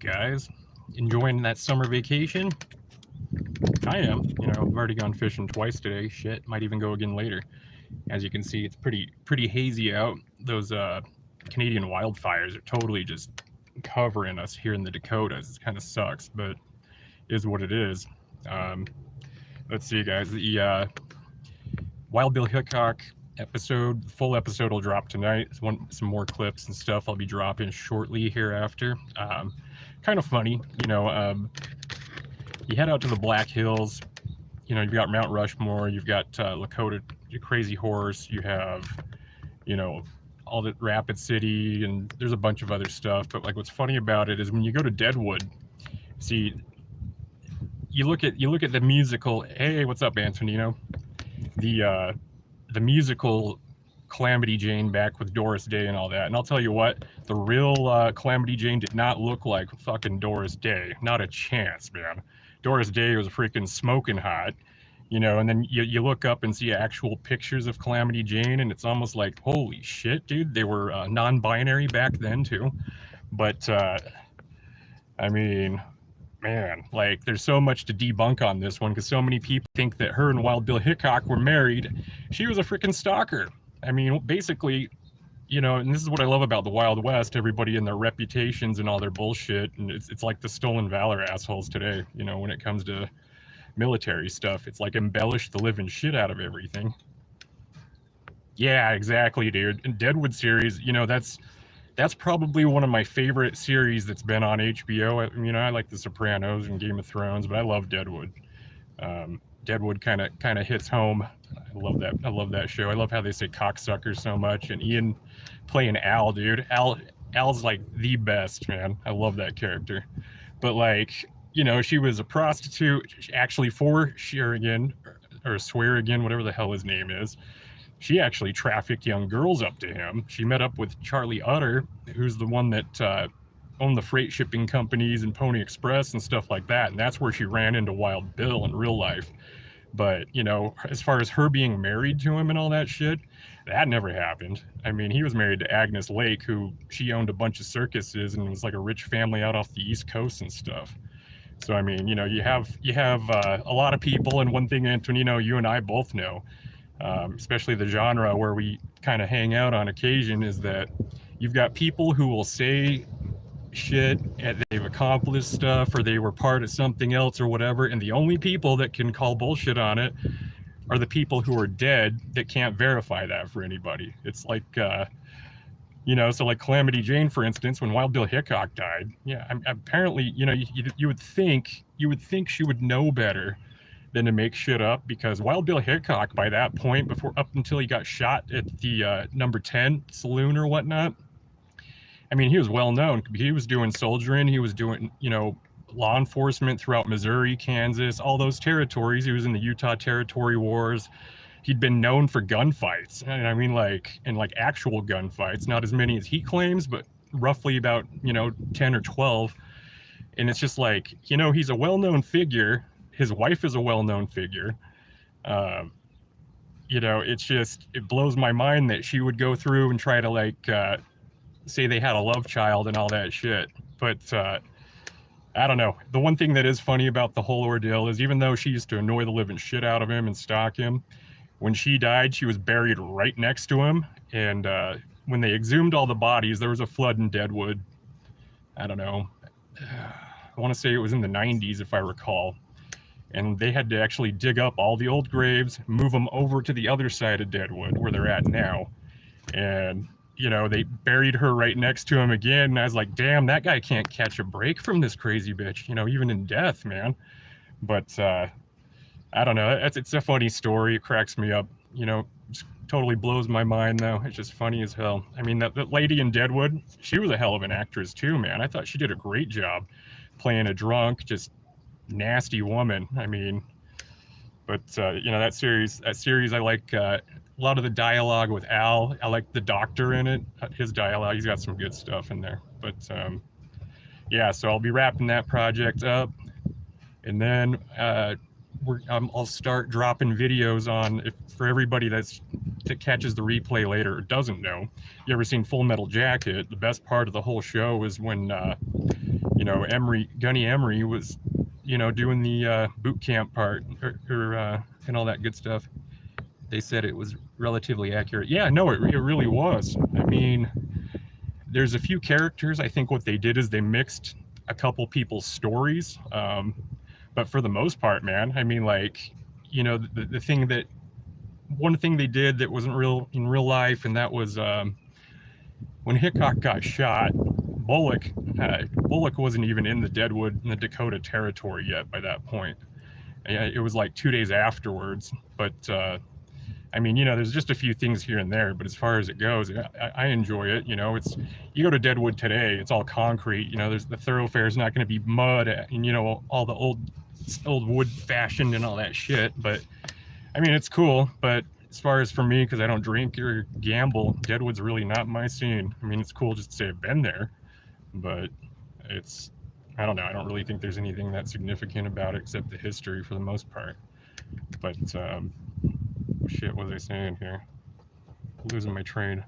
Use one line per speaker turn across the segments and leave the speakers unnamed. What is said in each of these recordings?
guys? Enjoying that summer vacation? I am. I've already gone fishing twice today. Shit, might even go again later. As you can see, it's pretty hazy out. Those Canadian wildfires are totally just covering us here in the Dakotas. It kind of sucks, but is what it is. Um, let's see, guys. The Wild Bill Hickok full episode will drop tonight. Some more clips and stuff I'll be dropping shortly hereafter. Kind of funny, you head out to the Black Hills. You've got Mount Rushmore, you've got Lakota Crazy Horse, you have, all the Rapid City, and there's a bunch of other stuff. But like, what's funny about it is when you go to Deadwood, see, you look at the musical. Hey, what's up, Antonino? The musical Calamity Jane back with Doris Day and all that. And I'll tell you what, the real Calamity Jane did not look like fucking Doris Day. Not a chance, man. Doris Day was freaking smoking hot, and then you look up and see actual pictures of Calamity Jane, and it's almost like, holy shit, dude, they were non-binary back then too. But, I mean, man, like, there's so much to debunk on this one because so many people think that her and Wild Bill Hickok were married. She was a freaking stalker. I mean, basically, and this is what I love about the Wild West, everybody and their reputations and all their bullshit. And it's like the stolen valor assholes today, when it comes to military stuff. It's like embellish the living shit out of everything. Yeah, exactly, dude. And Deadwood series, that's probably one of my favorite series that's been on HBO. I like The Sopranos and Game of Thrones, but I love Deadwood. Deadwood kind of hits home. I love that show. I love how they say cocksucker so much. And Ian playing Al, dude. Al's like the best, man. I love that character. But like, she was a prostitute, actually, for Swearigan, or Swearigan, whatever the hell his name is. She actually trafficked young girls up to him. She met up with Charlie Utter, who's the one that owned the freight shipping companies and Pony Express and stuff like that. And that's where she ran into Wild Bill in real life. But, as far as her being married to him and all that shit, that never happened. I mean, he was married to Agnes Lake, who she owned a bunch of circuses and was like a rich family out off the East Coast and stuff. So, I mean, you have a lot of people, and one thing, Antonino, you and I both know, especially the genre where we kind of hang out on occasion, is that you've got people who will say shit and they've accomplished stuff or they were part of something else or whatever, and the only people that can call bullshit on it are the people who are dead that can't verify that for anybody. It's like so like Calamity Jane, for instance, when Wild Bill Hickok died, apparently, you would think she would know better than to make shit up, because Wild Bill Hickok, by that point, up until he got shot at the number 10 saloon or whatnot, I mean, he was well known. He was doing soldiering. He was doing, law enforcement throughout Missouri, Kansas, all those territories. He was in the Utah Territory Wars. He'd been known for gunfights. And I mean, like actual gunfights, not as many as he claims, but roughly about, 10 or 12. And it's just like, he's a well-known figure. His wife is a well-known figure. It blows my mind that she would go through and try to say they had a love child and all that shit. But I don't know. The one thing that is funny about the whole ordeal is, even though she used to annoy the living shit out of him and stalk him, when she died, she was buried right next to him. And when they exhumed all the bodies, there was a flood in Deadwood. I don't know. I want to say it was in the 90s, if I recall. And they had to actually dig up all the old graves, move them over to the other side of Deadwood, where they're at now. And they buried her right next to him again. And I was like, damn, that guy can't catch a break from this crazy bitch, even in death, man. But I don't know. It's a funny story. It cracks me up. Just totally blows my mind, though. It's just funny as hell. I mean, that lady in Deadwood, she was a hell of an actress, too, man. I thought she did a great job playing a drunk, just nasty woman. I mean, but, that series I like. A lot of the dialogue with Al. I like the doctor in it. His dialogue, he's got some good stuff in there. But so I'll be wrapping that project up, and then I'll start dropping videos on, for everybody that catches the replay later or doesn't know. You ever seen Full Metal Jacket? The best part of the whole show is when Gunny Emery was, doing the boot camp part and all that good stuff. They said it was relatively accurate. Yeah, no, it really was. I mean, there's a few characters. I think what they did is they mixed a couple people's stories. But for the most part, man, I mean, like, the thing that one thing they did that wasn't real in real life, and that was when Hickok got shot. Bullock wasn't even in the Dakota territory yet by that point. It was like 2 days afterwards. But I mean, there's just a few things here and there, but as far as it goes, I enjoy it. You go to Deadwood today, it's all concrete. There's the thoroughfare is not going to be mud and all the old wood fashioned and all that shit. But I mean, it's cool. But as far as for me, because I don't drink or gamble, Deadwood's really not my scene. I mean, it's cool just to say I've been there, but I don't know. I don't really think there's anything that significant about it except the history for the most part. But shit, what was I saying here? Losing my train.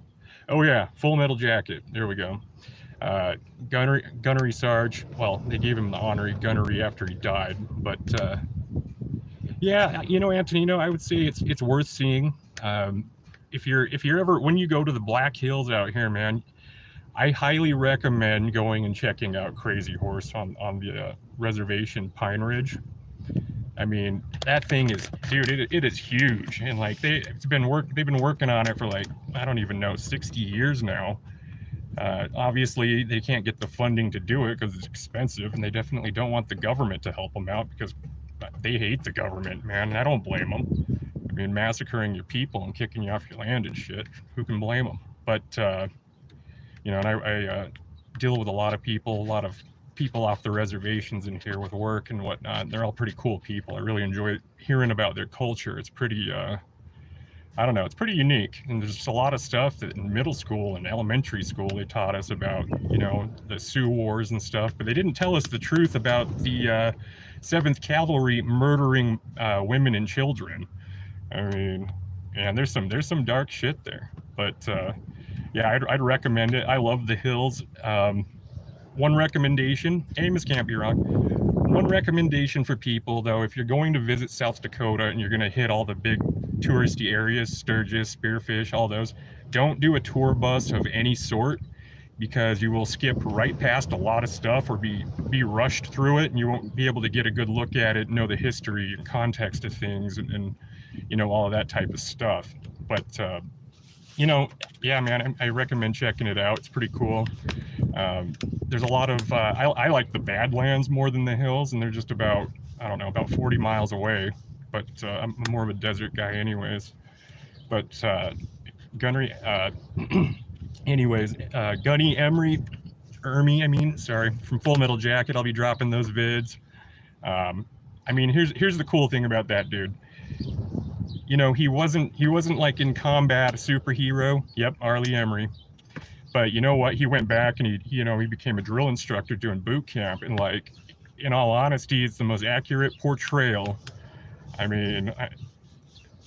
Oh yeah, Full Metal Jacket. There we go. Gunnery Sarge. Well, they gave him the honorary gunnery after he died, but yeah, Antonino, I would say it's worth seeing. If you're ever, when you go to the Black Hills out here, man, I highly recommend going and checking out Crazy Horse on the reservation, Pine Ridge. I mean, that thing is, dude, it is huge, and like they've been working on it for like, I don't even know, 60 years now. Obviously, they can't get the funding to do it because it's expensive, and they definitely don't want the government to help them out because they hate the government, man, and I don't blame them. I mean, massacring your people and kicking you off your land and shit, who can blame them? But, and I deal with a lot of people off the reservations in here with work and whatnot. They're all pretty cool people. I really enjoy hearing about their culture. It's pretty, I don't know, it's pretty unique. And there's just a lot of stuff that in middle school and elementary school they taught us about, the Sioux Wars and stuff, but they didn't tell us the truth about the 7th Cavalry murdering women and children. I mean, and there's some dark shit there. But yeah, I'd recommend it. I love the hills. One recommendation, Amos can't be wrong. One recommendation for people, though, if you're going to visit South Dakota and you're going to hit all the big touristy areas, Sturgis, Spearfish, all those, don't do a tour bus of any sort, because you will skip right past a lot of stuff or be rushed through it, and you won't be able to get a good look at it, know the history and context of things, and all of that type of stuff. But yeah, man, I recommend checking it out. It's pretty cool. There's a lot of I like the Badlands more than the hills, and they're just about, I don't know, about 40 miles away. But I'm more of a desert guy anyways. But Gunnery, anyways, Gunny Emery, from Full Metal Jacket. I'll be dropping those vids. I mean, here's the cool thing about that dude. He wasn't like in combat a superhero. Yep, Arlie Emery. But you know what? He went back and he became a drill instructor doing boot camp. And like, in all honesty, it's the most accurate portrayal. I mean,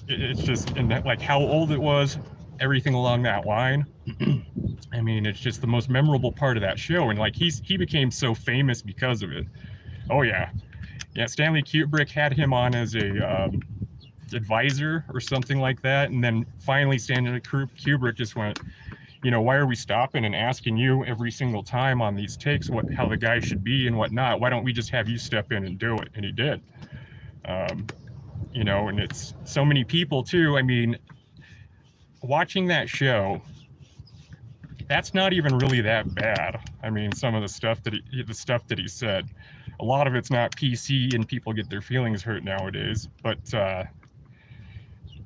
it's just, and like how old it was, everything along that line. I mean, it's just the most memorable part of that show. And like, he became so famous because of it. Oh yeah. Yeah, Stanley Kubrick had him on as a advisor or something like that. And then finally Stanley Kubrick just went, why are we stopping and asking you every single time on these takes how the guy should be and whatnot? Why don't we just have you step in and do it? And he did. And it's so many people too. I mean, watching that show, that's not even really that bad. I mean, some of the stuff that he said, a lot of it's not PC and people get their feelings hurt nowadays. But,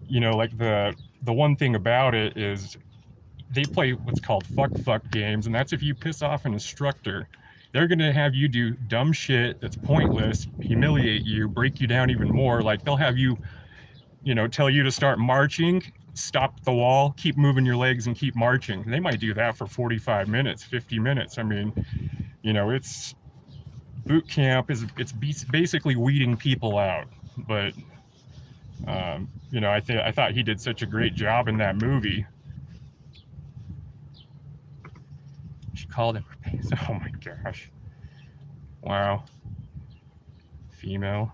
like the one thing about it is they play what's called fuck games. And that's if you piss off an instructor, they're going to have you do dumb shit that's pointless, humiliate you, break you down even more. Like they'll have you, tell you to start marching, stop the wall, keep moving your legs and keep marching. And they might do that for 45 minutes, 50 minutes. I mean, it's boot camp it's basically weeding people out. But, I thought he did such a great job in that movie. She called him. Oh my gosh. Wow. Female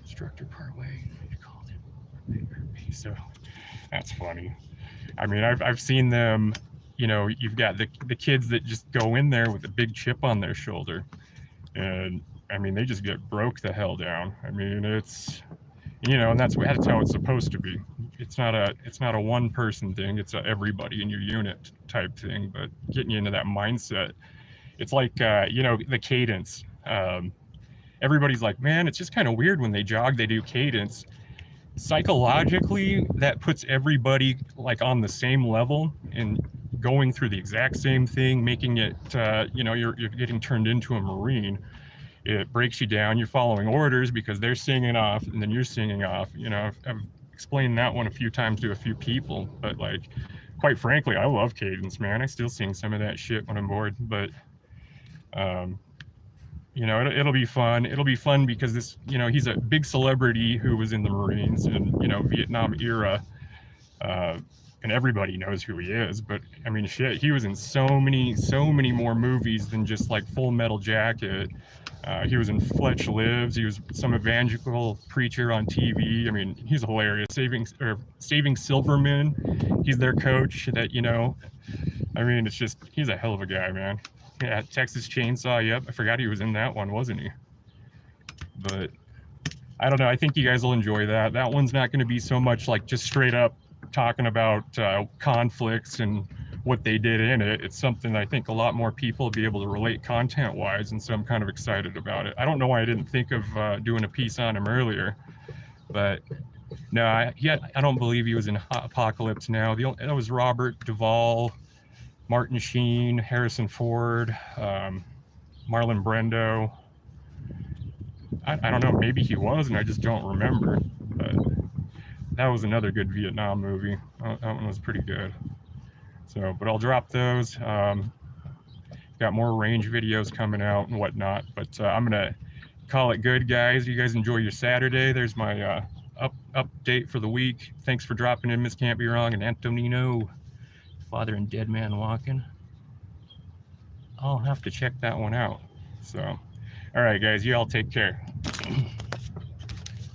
instructor partway. You called it. So that's funny. I mean, I've seen them. You know, you've got the kids that just go in there with a big chip on their shoulder, and I mean, they just get broke the hell down. I mean, it's, you know, and that's how it's supposed to be. It's not a one person thing. It's a everybody in your unit type thing. But getting you into that mindset, it's like you know, the cadence. Everybody's like, man, it's just kind of weird when they jog, they do cadence. Psychologically, that puts everybody like on the same level and going through the exact same thing, making it, you know, you're getting turned into a Marine. It breaks you down. You're following orders because they're singing off and then you're singing off. You know, I've explained that one a few times to a few people, but like, quite frankly, I love cadence, man. I still sing some of that shit when I'm bored, but you know, it'll be fun. It'll be fun because this, you know, he's a big celebrity who was in the Marines and, you know, Vietnam era, and everybody knows who he is. But I mean, shit, he was in so many more movies than just like Full Metal Jacket. He was in Fletch Lives. He was some evangelical preacher on TV. I mean, he's hilarious. Saving Silverman. He's their coach. That, you know, I mean, it's just, he's a hell of a guy, man. Yeah, Texas Chainsaw. Yep, I forgot he was in that one, wasn't he? But I don't know. I think you guys will enjoy that. That one's not going to be so much like just straight up talking about conflicts and what they did in it. It's something I think a lot more people will be able to relate content-wise, and so I'm kind of excited about it. I don't know why I didn't think of doing a piece on him earlier, but no, I don't believe he was in Apocalypse Now. That was Robert Duvall, Martin Sheen, Harrison Ford, Marlon Brando. I don't know, maybe he was, and I just don't remember. But that was another good Vietnam movie. That one was pretty good. So, but I'll drop those. Got more range videos coming out and whatnot. But I'm gonna call it good, guys. You guys enjoy your Saturday. There's my update for the week. Thanks for dropping in, Miss Can't Be Wrong, and Antonino. Father and Dead Man Walking. I'll have to check that one out. So, all right, guys, you all take care.